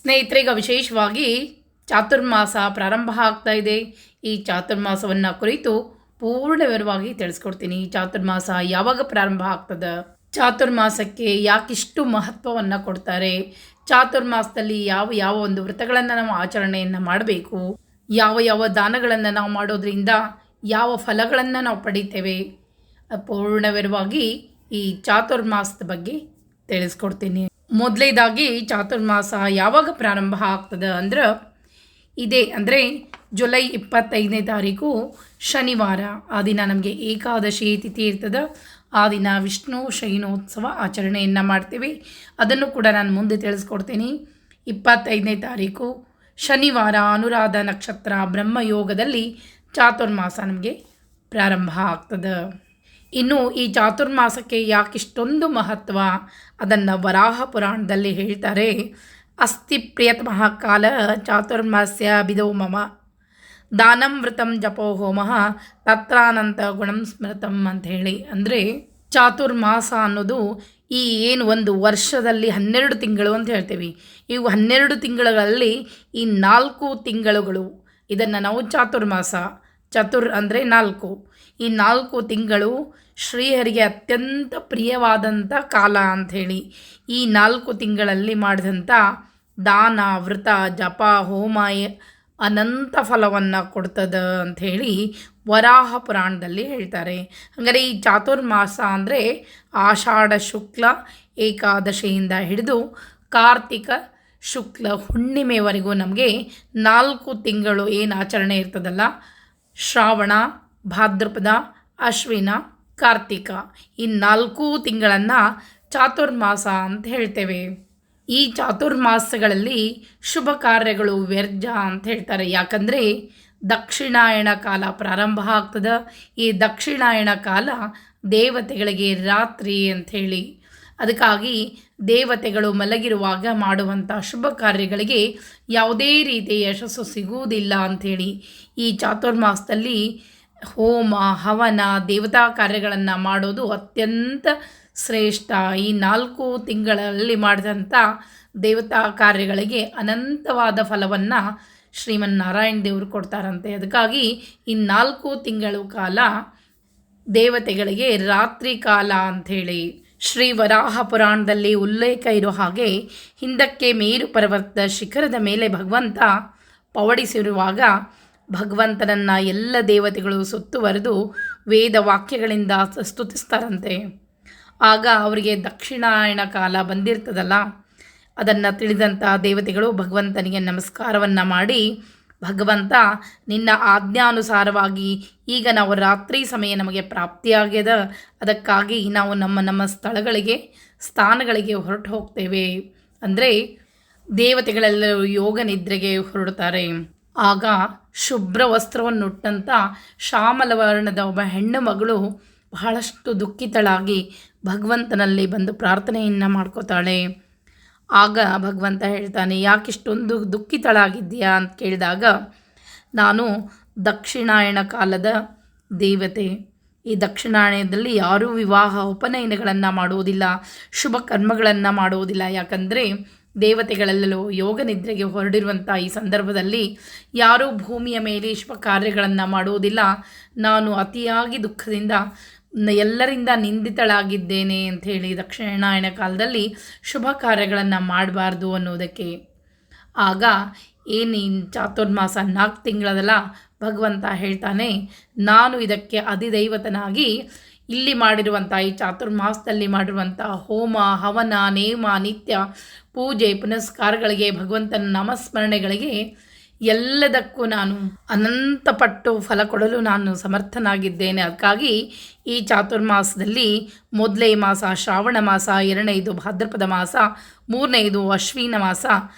ಸ್ನೇಹಿತರೆ, ಈಗ ವಿಶೇಷವಾಗಿ ಚಾತುರ್ಮಾಸ ಪ್ರಾರಂಭ ಆಗ್ತಾ ಇದೆ. ಈ ಚಾತುರ್ಮಾಸವನ್ನು ಕುರಿತು ಪೂರ್ಣ ವಿವರವಾಗಿ ತಿಳಿಸ್ಕೊಡ್ತೀನಿ. ಚಾತುರ್ಮಾಸ ಯಾವಾಗ ಪ್ರಾರಂಭ ಆಗ್ತದೆ, ಚಾತುರ್ಮಾಸಕ್ಕೆ ಯಾಕಿಷ್ಟು ಮಹತ್ವವನ್ನು ಕೊಡ್ತಾರೆ, ಚಾತುರ್ಮಾಸದಲ್ಲಿ ಯಾವ ಯಾವ ಒಂದು ವ್ರತಗಳನ್ನು ನಾವು ಆಚರಣೆಯನ್ನು ಮಾಡಬೇಕು, ಯಾವ ಯಾವ ದಾನಗಳನ್ನು ನಾವು ಮಾಡೋದ್ರಿಂದ ಯಾವ ಫಲಗಳನ್ನು ನಾವು ಪಡಿತೇವೆ, ಪೂರ್ಣ ವಿವರವಾಗಿ ಈ ಚಾತುರ್ಮಾಸದ ಬಗ್ಗೆ ತಿಳಿಸ್ಕೊಡ್ತೀನಿ. ಮೊದಲೇದಾಗಿ ಚಾತುರ್ಮಾಸ ಯಾವಾಗ ಪ್ರಾರಂಭ ಆಗ್ತದೆ ಅಂದ್ರೆ ಅಂದರೆ ಜುಲೈ 25ನೇ ತಾರೀಕು ಶನಿವಾರ. ಆ ದಿನ ನಮಗೆ ಏಕಾದಶಿ ತಿಥಿ ಇರ್ತದೆ. ಆ ದಿನ ವಿಷ್ಣು ಶಯನೋತ್ಸವ ಆಚರಣೆಯನ್ನು ಮಾಡ್ತೀವಿ. ಅದನ್ನು ಕೂಡ ನಾನು ಮುಂದೆ ತಿಳಿಸ್ಕೊಡ್ತೀನಿ. 25ನೇ ತಾರೀಕು ಶನಿವಾರ ಅನುರಾಧ ನಕ್ಷತ್ರ ಬ್ರಹ್ಮಯೋಗದಲ್ಲಿ ಚಾತುರ್ಮಾಸ ನಮಗೆ ಪ್ರಾರಂಭ ಆಗ್ತದೆ. ಇನ್ನು ಈ ಚಾತುರ್ಮಾಸಕ್ಕೆ ಯಾಕಿಷ್ಟೊಂದು ಮಹತ್ವ, ಅದನ್ನು ವರಾಹ ಪುರಾಣದಲ್ಲಿ ಹೇಳ್ತಾರೆ. ಅಸ್ತಿ ಪ್ರಿಯತಮಃ ಕಾಲ ಚಾತುರ್ಮಾಸ್ಯ ಬಿದೋ ಮಮ ದಾನಂ ವೃತಂ ಜಪೋ ಹೋಮಃ ತತ್ರಾನಂತ ಗುಣಂ ಸ್ಮೃತಂ ಅಂತ ಹೇಳಿ. ಅಂದರೆ ಚಾತುರ್ಮಾಸ ಅನ್ನೋದು ಈ ಏನು ಒಂದು ವರ್ಷದಲ್ಲಿ 12 ತಿಂಗಳು ಅಂತ ಹೇಳ್ತೀವಿ. ಇವು 12 ತಿಂಗಳಲ್ಲಿ ಈ 4 ತಿಂಗಳುಗಳು, ಇದನ್ನು ನಾವು ಚಾತುರ್ಮಾಸ, ಚತುರ್ ಅಂದರೆ 4, ಈ 4 ತಿಂಗಳು ಶ್ರೀಹರಿಗೆ ಅತ್ಯಂತ ಪ್ರಿಯವಾದಂಥ ಕಾಲ ಅಂಥೇಳಿ. ಈ 4 ತಿಂಗಳಲ್ಲಿ ಮಾಡಿದಂಥ ದಾನ ವ್ರತ ಜಪ ಹೋಮ ಅನಂತ ಫಲವನ್ನು ಕೊಡ್ತದೆ ಅಂಥೇಳಿ ವರಾಹ ಪುರಾಣದಲ್ಲಿ ಹೇಳ್ತಾರೆ. ಹಾಗಾದರೆ ಈ ಚಾತುರ್ಮಾಸ ಅಂದರೆ ಆಷಾಢ ಶುಕ್ಲ ಏಕಾದಶಿಯಿಂದ ಹಿಡಿದು ಕಾರ್ತಿಕ ಶುಕ್ಲ ಹುಣ್ಣಿಮೆವರೆಗೂ ನಮಗೆ 4 ತಿಂಗಳು ಏನು ಆಚರಣೆ ಇರ್ತದಲ್ಲ, ಶ್ರಾವಣ ಭಾದ್ರಪದ ಅಶ್ವಿನ ಕಾರ್ತಿಕ, ಈ 4 ತಿಂಗಳನ್ನು ಚಾತುರ್ಮಾಸ ಅಂತ ಹೇಳ್ತೇವೆ. ಈ ಚಾತುರ್ಮಾಸಗಳಲ್ಲಿ ಶುಭ ಕಾರ್ಯಗಳು ವ್ಯರ್ಜ ಅಂತ ಹೇಳ್ತಾರೆ. ಯಾಕಂದರೆ ದಕ್ಷಿಣಾಯಣ ಕಾಲ ಪ್ರಾರಂಭ ಆಗ್ತದೆ. ಈ ದಕ್ಷಿಣಾಯಣ ಕಾಲ ದೇವತೆಗಳಿಗೆ ರಾತ್ರಿ ಅಂಥೇಳಿ, ಅದಕ್ಕಾಗಿ ದೇವತೆಗಳು ಮಲಗಿರುವಾಗ ಮಾಡುವಂಥ ಶುಭ ಕಾರ್ಯಗಳಿಗೆ ಯಾವುದೇ ರೀತಿಯ ಯಶಸ್ಸು ಸಿಗುವುದಿಲ್ಲ ಅಂಥೇಳಿ ಈ ಚಾತುರ್ಮಾಸದಲ್ಲಿ ಹೋಮ ಹವನ ದೇವತಾ ಕಾರ್ಯಗಳನ್ನು ಮಾಡೋದು ಅತ್ಯಂತ ಶ್ರೇಷ್ಠ. ಈ 4 ತಿಂಗಳಲ್ಲಿ ಮಾಡಿದಂಥ ದೇವತಾ ಕಾರ್ಯಗಳಿಗೆ ಅನಂತವಾದ ಫಲವನ್ನು ಶ್ರೀಮನ್ನಾರಾಯಣ ದೇವರು ಕೊಡ್ತಾರಂತೆ. ಅದಕ್ಕಾಗಿ ಈ 4 ತಿಂಗಳು ಕಾಲ ದೇವತೆಗಳಿಗೆ ರಾತ್ರಿ ಕಾಲ ಅಂಥೇಳಿ ಶ್ರೀ ವರಾಹ ಪುರಾಣದಲ್ಲಿ ಉಲ್ಲೇಖ ಇರೋ ಹಾಗೆ, ಹಿಂದಕ್ಕೆ ಮೇರು ಪರ್ವತದ ಶಿಖರದ ಮೇಲೆ ಭಗವಂತ ಪವಡಿಸಿರುವಾಗ ಭಗವಂತನನ್ನು ಎಲ್ಲ ದೇವತೆಗಳು ಸುತ್ತುವರೆದು ವೇದ ವಾಕ್ಯಗಳಿಂದ ಸ್ತುತಿಸ್ತಾರಂತೆ. ಆಗ ಅವರಿಗೆ ದಕ್ಷಿಣಾಯಣ ಕಾಲ ಬಂದಿರ್ತದಲ್ಲ, ಅದನ್ನು ತಿಳಿದಂಥ ದೇವತೆಗಳು ಭಗವಂತನಿಗೆ ನಮಸ್ಕಾರವನ್ನು ಮಾಡಿ, ಭಗವಂತ ನಿನ್ನ ಆಜ್ಞಾನುಸಾರವಾಗಿ ಈಗ ನಾವು ರಾತ್ರಿ ಸಮಯ ನಮಗೆ ಪ್ರಾಪ್ತಿಯಾಗ್ಯದ, ಅದಕ್ಕಾಗಿ ನಾವು ನಮ್ಮ ಸ್ಥಾನಗಳಿಗೆ ಹೊರಟು ಹೋಗ್ತೇವೆ. ಅಂದರೆ ದೇವತೆಗಳೆಲ್ಲರೂ ಯೋಗ ನಿದ್ರೆಗೆ ಹೊರಡುತ್ತಾರೆ. ಆಗ ಶುಭ್ರ ವಸ್ತ್ರವನ್ನುಟ್ಟಂಥ ಶ್ಯಾಮಲವರ್ಣದ ಒಬ್ಬ ಹೆಣ್ಣು ಮಗಳು ಬಹಳಷ್ಟು ದುಃಖಿತಳಾಗಿ ಭಗವಂತನಲ್ಲಿ ಬಂದು ಪ್ರಾರ್ಥನೆಯನ್ನು ಮಾಡ್ಕೋತಾಳೆ. ಆಗ ಭಗವಂತ ಹೇಳ್ತಾನೆ, ಯಾಕಿಷ್ಟೊಂದು ದುಃಖಿತಳಾಗಿದ್ದೀಯಾ ಅಂತ ಕೇಳಿದಾಗ, ನಾನು ದಕ್ಷಿಣಾಯಣ ಕಾಲದ ದೇವತೆ. ಈ ದಕ್ಷಿಣಾಯಣದಲ್ಲಿ ಯಾರೂ ವಿವಾಹ ಉಪನಯನಗಳನ್ನು ಮಾಡುವುದಿಲ್ಲ, ಶುಭ ಕರ್ಮಗಳನ್ನು ಮಾಡುವುದಿಲ್ಲ. ಯಾಕಂದರೆ ದೇವತೆಗಳೆಲ್ಲರೂ ಯೋಗ ನಿದ್ರೆಗೆ ಹೊರಡಿರುವಂಥ ಈ ಸಂದರ್ಭದಲ್ಲಿ ಯಾರೂ ಭೂಮಿಯ ಮೇಲೆ ಶುಭ ಕಾರ್ಯಗಳನ್ನು ಮಾಡುವುದಿಲ್ಲ. ನಾನು ಅತಿಯಾಗಿ ದುಃಖದಿಂದ ಎಲ್ಲರಿಂದ ನಿಂದಿತಳಾಗಿದ್ದೇನೆ ಅಂಥೇಳಿ ದಕ್ಷಿಣಾಯಣ ಕಾಲದಲ್ಲಿ ಶುಭ ಕಾರ್ಯಗಳನ್ನು ಮಾಡಬಾರ್ದು ಅನ್ನೋದಕ್ಕೆ. ಆಗ ಏನು ಚಾತುರ್ಮಾಸ 4 ತಿಂಗಳದಲ್ಲ, ಭಗವಂತ ಹೇಳ್ತಾನೆ, ನಾನು ಇದಕ್ಕೆ ಅಧಿದೈವತನಾಗಿ ಇಲ್ಲಿ ಮಾಡಿರುವಂಥ ಈ ಚಾತುರ್ಮಾಸದಲ್ಲಿ ಮಾಡಿರುವಂಥ ಹೋಮ ಹವನ ನೇಮ ನಿತ್ಯ ಪೂಜೆ ಪುನಸ್ಕಾರಗಳಿಗೆ ಭಗವಂತನ ನಾಮಸ್ಮರಣೆಗಳಿಗೆ ಎಲ್ಲದಕ್ಕೂ ನಾನು ಅನಂತಪಟ್ಟು ಫಲ ಕೊಡಲು ನಾನು ಸಮರ್ಥನಾಗಿದ್ದೇನೆ. ಅದಕ್ಕಾಗಿ ಈ ಚಾತುರ್ಮಾಸದಲ್ಲಿ ಮೊದಲೇ ಮಾಸ ಶ್ರಾವಣ ಮಾಸ, 2ನೇದು ಭಾದ್ರಪದ ಮಾಸ, 3ನೇದು ಅಶ್ವಿನ ಮಾಸ,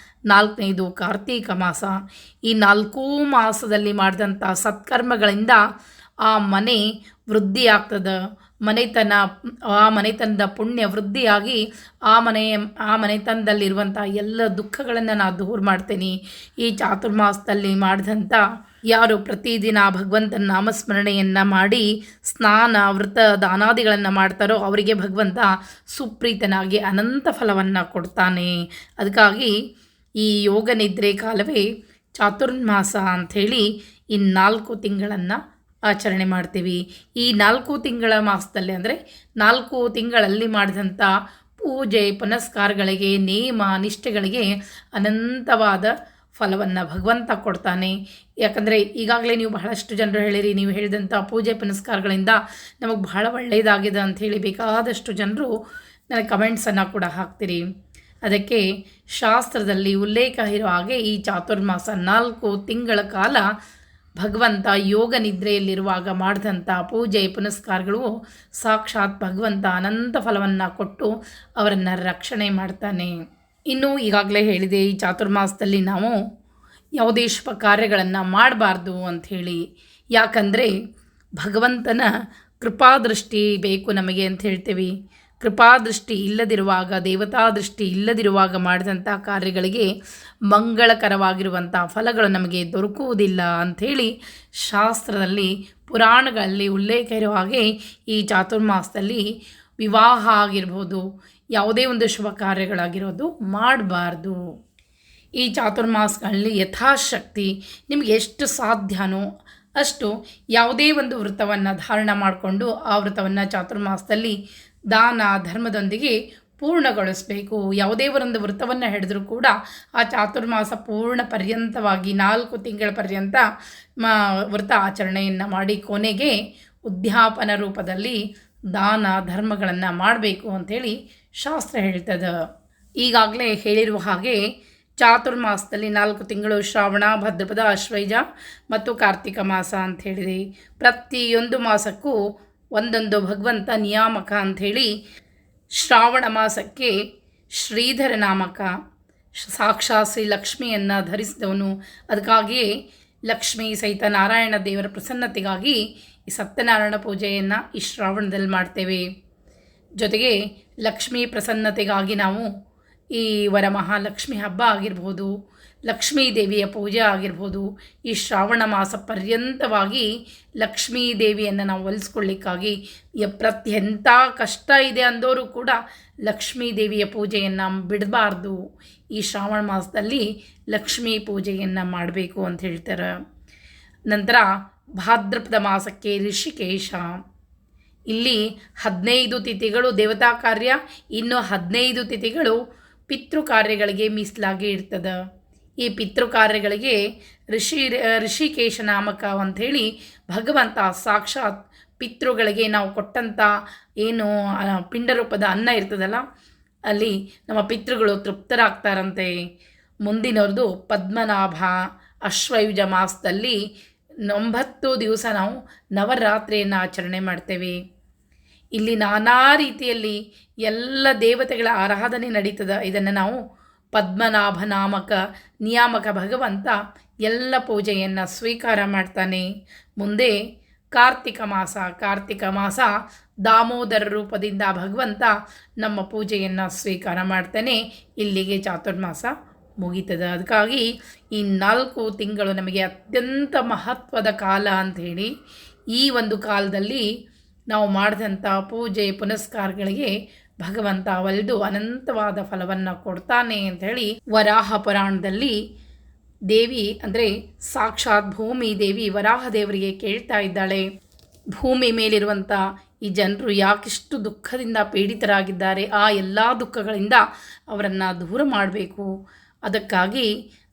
4ನೇದು ಕಾರ್ತೀಕ ಮಾಸ. ಈ 4 ಮಾಸದಲ್ಲಿ ಮಾಡಿದಂಥ ಸತ್ಕರ್ಮಗಳಿಂದ ಆ ಮನೆ ವೃದ್ಧಿ ಆಗ್ತದೆ. ಆ ಮನೆತನದ ಪುಣ್ಯ ವೃದ್ಧಿಯಾಗಿ ಆ ಮನೆತನದಲ್ಲಿರುವಂಥ ಎಲ್ಲ ದುಃಖಗಳನ್ನು ನಾನು ದೂರ ಮಾಡ್ತೇನೆ. ಈ ಚಾತುರ್ಮಾಸದಲ್ಲಿ ಮಾಡಿದಂಥ ಯಾರು ಪ್ರತಿದಿನ ಭಗವಂತನ ನಾಮಸ್ಮರಣೆಯನ್ನು ಮಾಡಿ ಸ್ನಾನ ವ್ರತ ದಾನಾದಿಗಳನ್ನು ಮಾಡ್ತಾರೋ ಅವರಿಗೆ ಭಗವಂತ ಸುಪ್ರೀತನಾಗಿ ಅನಂತ ಫಲವನ್ನು ಕೊಡ್ತಾನೆ. ಅದಕ್ಕಾಗಿ ಈ ಯೋಗ ನಿದ್ರೆ ಕಾಲವೇ ಚಾತುರ್ಮಾಸ ಅಂಥೇಳಿ ಈ 4 ತಿಂಗಳನ್ನು ಆಚರಣೆ ಮಾಡ್ತೀವಿ. ಈ 4 ತಿಂಗಳ ಮಾಸದಲ್ಲಿ ಅಂದರೆ 4 ತಿಂಗಳಲ್ಲಿ ಮಾಡಿದಂಥ ಪೂಜೆ ಪುನಸ್ಕಾರಗಳಿಗೆ ನೇಮ ನಿಷ್ಠೆಗಳಿಗೆ ಅನಂತವಾದ ಫಲವನ್ನು ಭಗವಂತ ಕೊಡ್ತಾನೆ. ಯಾಕಂದರೆ ಈಗಾಗಲೇ ನೀವು ಬಹಳಷ್ಟು ಜನರು ಹೇಳಿರಿ, ನೀವು ಹೇಳಿದಂಥ ಪೂಜೆ ಪುನಸ್ಕಾರಗಳಿಂದ ನಮಗೆ ಬಹಳ ಒಳ್ಳೆಯದಾಗಿದೆ ಅಂಥೇಳಿ ಬೇಕಾದಷ್ಟು ಜನರು ನನಗೆ ಕಮೆಂಟ್ಸನ್ನು ಕೂಡ ಹಾಕ್ತೀರಿ. ಅದಕ್ಕೆ ಶಾಸ್ತ್ರದಲ್ಲಿ ಉಲ್ಲೇಖ ಇರೋ ಹಾಗೆ ಈ ಚಾತುರ್ಮಾಸ 4 ತಿಂಗಳ ಕಾಲ ಭಗವಂತ ಯೋಗ ನಿದ್ರೆಯಲ್ಲಿರುವಾಗ ಮಾಡಿದಂಥ ಪೂಜೆ ಪುನಸ್ಕಾರಗಳು ಸಾಕ್ಷಾತ್ ಭಗವಂತ ಅನಂತ ಫಲವನ್ನು ಕೊಟ್ಟು ಅವರನ್ನು ರಕ್ಷಣೆ ಮಾಡ್ತಾನೆ. ಇನ್ನು ಈಗಾಗಲೇ ಹೇಳಿದೆ, ಈ ಚಾತುರ್ಮಾಸದಲ್ಲಿ ನಾವು ಯಾವುದೇ ಶುಭ ಕಾರ್ಯಗಳನ್ನು ಮಾಡಬಾರ್ದು ಅಂಥೇಳಿ. ಯಾಕಂದರೆ ಭಗವಂತನ ಕೃಪಾದೃಷ್ಟಿ ಬೇಕು ನಮಗೆ ಅಂತ ಹೇಳ್ತೀವಿ. ಕೃಪಾದೃಷ್ಟಿ ಇಲ್ಲದಿರುವಾಗ, ದೇವತಾ ದೃಷ್ಟಿ ಇಲ್ಲದಿರುವಾಗ ಮಾಡಿದಂಥ ಕಾರ್ಯಗಳಿಗೆ ಮಂಗಳಕರವಾಗಿರುವಂಥ ಫಲಗಳು ನಮಗೆ ದೊರಕುವುದಿಲ್ಲ ಅಂಥೇಳಿ ಶಾಸ್ತ್ರದಲ್ಲಿ ಪುರಾಣಗಳಲ್ಲಿ ಉಲ್ಲೇಖ ಇರುವ ಹಾಗೆ ಈ ಚಾತುರ್ಮಾಸದಲ್ಲಿ ವಿವಾಹ ಆಗಿರ್ಬೋದು, ಯಾವುದೇ ಒಂದು ಶುಭ ಕಾರ್ಯಗಳಾಗಿರೋದು ಮಾಡಬಾರ್ದು. ಈ ಚಾತುರ್ಮಾಸಗಳಲ್ಲಿ ಯಥಾಶಕ್ತಿ ನಿಮಗೆ ಎಷ್ಟು ಸಾಧ್ಯನೋ ಅಷ್ಟು ಯಾವುದೇ ಒಂದು ವೃತ್ತವನ್ನು ಧಾರಣ ಮಾಡಿಕೊಂಡು ಆ ವೃತ್ತವನ್ನು ಚಾತುರ್ಮಾಸದಲ್ಲಿ ದಾನ ಧರ್ಮದೊಂದಿಗೆ ಪೂರ್ಣಗೊಳಿಸಬೇಕು. ಯಾವುದೇ ಒಂದು ವೃತ್ತವನ್ನು ಹಿಡಿದ್ರೂ ಕೂಡ ಆ ಚಾತುರ್ಮಾಸ ಪೂರ್ಣ ಪರ್ಯಂತವಾಗಿ 4 ತಿಂಗಳ ಪರ್ಯಂತ ವ್ರತ ಆಚರಣೆಯನ್ನು ಮಾಡಿ ಕೊನೆಗೆ ಉದ್ಯಾಪನ ರೂಪದಲ್ಲಿ ದಾನ ಧರ್ಮಗಳನ್ನು ಮಾಡಬೇಕು ಅಂಥೇಳಿ ಶಾಸ್ತ್ರ ಹೇಳ್ತದೆ. ಈಗಾಗಲೇ ಹೇಳಿರುವ ಹಾಗೆ ಚಾತುರ್ಮಾಸದಲ್ಲಿ 4 ತಿಂಗಳು ಶ್ರಾವಣ, ಭಾದ್ರಪದ, ಆಶ್ವಯುಜ ಮತ್ತು ಕಾರ್ತಿಕ ಮಾಸ ಅಂತ ಹೇಳಿದೆ. ಪ್ರತಿಯೊಂದು ಮಾಸಕ್ಕೂ ಒಂದೊಂದು ಭಗವಂತ ನಿಯಾಮಕ ಅಂಥೇಳಿ ಶ್ರಾವಣ ಮಾಸಕ್ಕೆ ಶ್ರೀಧರ ನಾಮಕ, ಸಾಕ್ಷಾತ್ ಶ್ರೀ ಲಕ್ಷ್ಮಿಯನ್ನು ಧರಿಸಿದವನು. ಅದಕ್ಕಾಗಿಯೇ ಲಕ್ಷ್ಮೀ ಸಹಿತ ನಾರಾಯಣ ದೇವರ ಪ್ರಸನ್ನತೆಗಾಗಿ ಈ ಸತ್ಯನಾರಾಯಣ ಪೂಜೆಯನ್ನು ಈ ಶ್ರಾವಣದಲ್ಲಿ ಮಾಡ್ತೇವೆ. ಜೊತೆಗೆ ಲಕ್ಷ್ಮೀ ಪ್ರಸನ್ನತೆಗಾಗಿ ನಾವು ಈ ವರಮಹಾಲಕ್ಷ್ಮಿ ಹಬ್ಬ ಆಗಿರ್ಬೋದು, ಲಕ್ಷ್ಮೀ ದೇವಿಯ ಪೂಜೆ ಆಗಿರ್ಬೋದು, ಈ ಶ್ರಾವಣ ಮಾಸ ಪರ್ಯಂತವಾಗಿ ಲಕ್ಷ್ಮೀ ದೇವಿಯನ್ನು ನಾವು ಒಲಿಸ್ಕೊಳ್ಳಿಕ್ಕಾಗಿ ಎಂಥ ಕಷ್ಟ ಇದೆ ಅಂದವರು ಕೂಡ ಲಕ್ಷ್ಮೀ ದೇವಿಯ ಪೂಜೆಯನ್ನು ಬಿಡಬಾರ್ದು. ಈ ಶ್ರಾವಣ ಮಾಸದಲ್ಲಿ ಲಕ್ಷ್ಮೀ ಪೂಜೆಯನ್ನು ಮಾಡಬೇಕು ಅಂತ ಹೇಳ್ತಾರೆ. ನಂತರ ಭಾದ್ರಪದ ಮಾಸಕ್ಕೆ ಋಷಿಕೇಶ, ಇಲ್ಲಿ 15 ತಿಥಿಗಳು ದೇವತಾ ಕಾರ್ಯ, ಇನ್ನು 15 ತಿಥಿಗಳು ಪಿತೃ ಕಾರ್ಯಗಳಿಗೆ ಮೀಸಲಾಗಿ ಇರ್ತದೆ. ಈ ಪಿತೃ ಕಾರ್ಯಗಳಿಗೆ ಋಷಿಕೇಶ ನಾಮಕ ಅಂಥೇಳಿ ಭಗವಂತ ಸಾಕ್ಷಾತ್ ಪಿತೃಗಳಿಗೆ ನಾವು ಕೊಟ್ಟಂಥ ಏನು ಪಿಂಡ ರೂಪದ ಅನ್ನ ಇರ್ತದಲ್ಲ, ಅಲ್ಲಿ ನಮ್ಮ ಪಿತೃಗಳು ತೃಪ್ತರಾಗ್ತಾರಂತೆ. ಮುಂದಿನವ್ರದ್ದು ಪದ್ಮನಾಭ ಆಶ್ವಯುಜ ಮಾಸದಲ್ಲಿ 9 ದಿವಸ ನಾವು ನವರಾತ್ರಿಯನ್ನು ಆಚರಣೆ ಮಾಡ್ತೇವೆ. ಇಲ್ಲಿ ನಾನಾ ರೀತಿಯಲ್ಲಿ ಎಲ್ಲ ದೇವತೆಗಳ ಆರಾಧನೆ ನಡೀತದೆ. ಇದನ್ನು ನಾವು ಪದ್ಮನಾಭ ನಾಮಕ ನಿಯಾಮಕ ಭಗವಂತ ಎಲ್ಲ ಪೂಜೆಯನ್ನು ಸ್ವೀಕಾರ ಮಾಡ್ತಾನೆ. ಮುಂದೆ ಕಾರ್ತಿಕ ಮಾಸ ದಾಮೋದರ ರೂಪದಿಂದ ಭಗವಂತ ನಮ್ಮ ಪೂಜೆಯನ್ನು ಸ್ವೀಕಾರ ಮಾಡ್ತಾನೆ. ಇಲ್ಲಿಗೆ ಚಾತುರ್ಮಾಸ ಮುಗೀತದೆ. ಅದಕ್ಕಾಗಿ ಈ 4 ತಿಂಗಳು ನಮಗೆ ಅತ್ಯಂತ ಮಹತ್ವದ ಕಾಲ ಅಂಥೇಳಿ, ಈ ಒಂದು ಕಾಲದಲ್ಲಿ ನಾವು ಮಾಡಿದಂಥ ಪೂಜೆ ಪುನಸ್ಕಾರಗಳಿಗೆ ಭಗವಂತ ಒಲಿದು ಅನಂತವಾದ ಫಲವನ್ನು ಕೊಡ್ತಾನೆ ಅಂಥೇಳಿ ವರಾಹ ಪುರಾಣದಲ್ಲಿ ದೇವಿ ಅಂದರೆ ಸಾಕ್ಷಾತ್ ಭೂಮಿ ದೇವಿ ವರಾಹ ದೇವರಿಗೆ ಕೇಳ್ತಾ ಇದ್ದಾಳೆ, ಭೂಮಿ ಮೇಲಿರುವಂಥ ಈ ಜನರು ಯಾಕಿಷ್ಟು ದುಃಖದಿಂದ ಪೀಡಿತರಾಗಿದ್ದಾರೆ, ಆ ಎಲ್ಲ ದುಃಖಗಳಿಂದ ಅವರನ್ನು ದೂರ ಮಾಡಬೇಕು. ಅದಕ್ಕಾಗಿ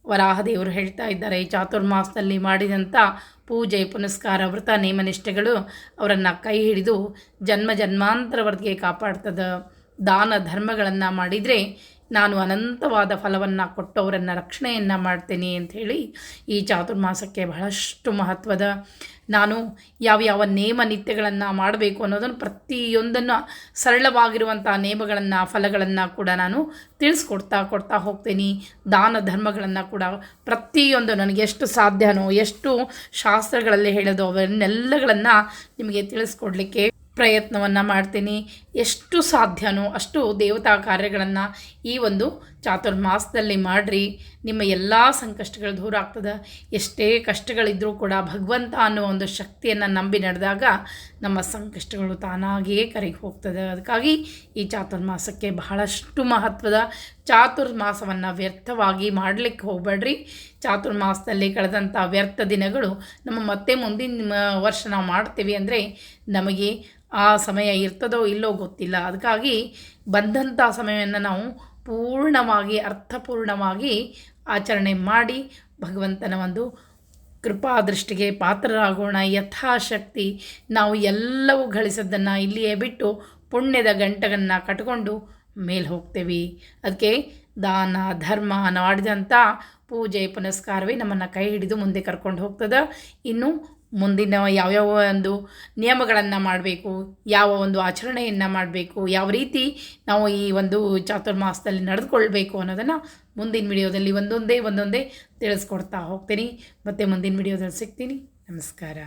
ವರಾಹದೇವರು ಹೇಳ್ತಾ ಇದ್ದಾರೆ, ಚಾತುರ್ಮಾಸದಲ್ಲಿ ಮಾಡಿದಂಥ ಪೂಜೆ ಪುನಸ್ಕಾರ ವ್ರತ ನೇಮನಿಷ್ಠೆಗಳು ಅವರನ್ನು ಕೈ ಹಿಡಿದು ಜನ್ಮ ಜನ್ಮಾಂತರವರೆಗೆ ಕಾಪಾಡ್ತದೆ. ದಾನ ಧರ್ಮಗಳನ್ನು ಮಾಡಿದರೆ ನಾನು ಅನಂತವಾದ ಫಲವನ್ನು ಕೊಟ್ಟು ಅವರನ್ನು ರಕ್ಷಣೆಯನ್ನು ಮಾಡ್ತೇನೆ ಅಂಥೇಳಿ ಈ ಚಾತುರ್ಮಾಸಕ್ಕೆ ಬಹಳಷ್ಟು ಮಹತ್ವದ. ನಾನು ಯಾವ ನೇಮ ನಿತ್ಯಗಳನ್ನು ಮಾಡಬೇಕು ಅನ್ನೋದನ್ನು ಪ್ರತಿಯೊಂದನ್ನು ಸರಳವಾಗಿರುವಂಥ ನೇಮಗಳನ್ನು ಫಲಗಳನ್ನು ಕೂಡ ನಾನು ತಿಳಿಸ್ಕೊಡ್ತಾ ಹೋಗ್ತೀನಿ. ದಾನ ಧರ್ಮಗಳನ್ನು ಕೂಡ ಪ್ರತಿಯೊಂದು ನನಗೆ ಎಷ್ಟು ಸಾಧ್ಯನೋ, ಎಷ್ಟು ಶಾಸ್ತ್ರಗಳಲ್ಲಿ ಹೇಳೋದು ಅವನ್ನೆಲ್ಲಗಳನ್ನು ನಿಮಗೆ ತಿಳಿಸ್ಕೊಡ್ಲಿಕ್ಕೆ ಪ್ರಯತ್ನವನ್ನು ಮಾಡ್ತೀನಿ. ಎಷ್ಟು ಸಾಧ್ಯನೋ ಅಷ್ಟು ದೇವತಾ ಕಾರ್ಯಗಳನ್ನು ಈ ಒಂದು ಚಾತುರ್ಮಾಸದಲ್ಲಿ ಮಾಡಿರಿ. ನಿಮ್ಮ ಎಲ್ಲ ಸಂಕಷ್ಟಗಳು ದೂರ ಆಗ್ತದೆ. ಎಷ್ಟೇ ಕಷ್ಟಗಳಿದ್ದರೂ ಕೂಡ ಭಗವಂತ ಅನ್ನೋ ಒಂದು ಶಕ್ತಿಯನ್ನು ನಂಬಿ ನಡೆದಾಗ ನಮ್ಮ ಸಂಕಷ್ಟಗಳು ತಾನಾಗಿಯೇ ಕರಗಿ ಹೋಗ್ತದೆ. ಅದಕ್ಕಾಗಿ ಈ ಚಾತುರ್ಮಾಸಕ್ಕೆ ಬಹಳಷ್ಟು ಮಹತ್ವದ. ಚಾತುರ್ಮಾಸವನ್ನು ವ್ಯರ್ಥವಾಗಿ ಮಾಡಲಿಕ್ಕೆ ಹೋಗಬೇಡ್ರಿ. ಚಾತುರ್ಮಾಸದಲ್ಲಿ ಕಳೆದಂಥ ವ್ಯರ್ಥ ದಿನಗಳು ನಮ್ಮ ಮತ್ತೆ ಮುಂದಿನ ವರ್ಷ ನಾವು ಮಾಡ್ತೀವಿ ಅಂದರೆ ನಮಗೆ ಆ ಸಮಯ ಇರ್ತದೋ ಇಲ್ಲೋ ಗೊತ್ತಿಲ್ಲ. ಅದಕ್ಕಾಗಿ ಬಂದಂಥ ಸಮಯವನ್ನು ನಾವು ಪೂರ್ಣವಾಗಿ ಅರ್ಥಪೂರ್ಣವಾಗಿ ಆಚರಣೆ ಮಾಡಿ ಭಗವಂತನ ಒಂದು ಕೃಪಾದೃಷ್ಟಿಗೆ ಪಾತ್ರರಾಗೋಣ. ಯಥಾಶಕ್ತಿ ನಾವು ಎಲ್ಲವೂ ಗಳಿಸೋದನ್ನು ಇಲ್ಲಿಯೇ ಬಿಟ್ಟು ಪುಣ್ಯದ ಗಂಟನ್ನು ಕಟ್ಕೊಂಡು ಮೇಲೆ ಹೋಗ್ತೇವೆ. ಅದಕ್ಕೆ ದಾನ ಧರ್ಮ ಮಾಡಿದಂಥ ಪೂಜೆ ಪುನಸ್ಕಾರವೇ ನಮ್ಮನ್ನು ಕೈ ಹಿಡಿದು ಮುಂದೆ ಕರ್ಕೊಂಡು ಹೋಗ್ತದೆ. ಇನ್ನು ಮುಂದಿನ ಯಾವ್ಯಾವ ಒಂದು ನಿಯಮಗಳನ್ನು ಮಾಡಬೇಕು, ಯಾವ ಒಂದು ಆಚರಣೆಯನ್ನು ಮಾಡಬೇಕು, ಯಾವ ರೀತಿ ನಾವು ಈ ಒಂದು ಚಾತುರ್ಮಾಸದಲ್ಲಿ ನಡೆದುಕೊಳ್ಬೇಕು ಅನ್ನೋದನ್ನು ಮುಂದಿನ ವಿಡಿಯೋದಲ್ಲಿ ಒಂದೊಂದೇ ತಿಳಿಸ್ಕೊಡ್ತಾ ಹೋಗ್ತೀನಿ. ಮತ್ತು ಮುಂದಿನ ವಿಡಿಯೋದಲ್ಲಿ ಸಿಗ್ತೀನಿ. ನಮಸ್ಕಾರ.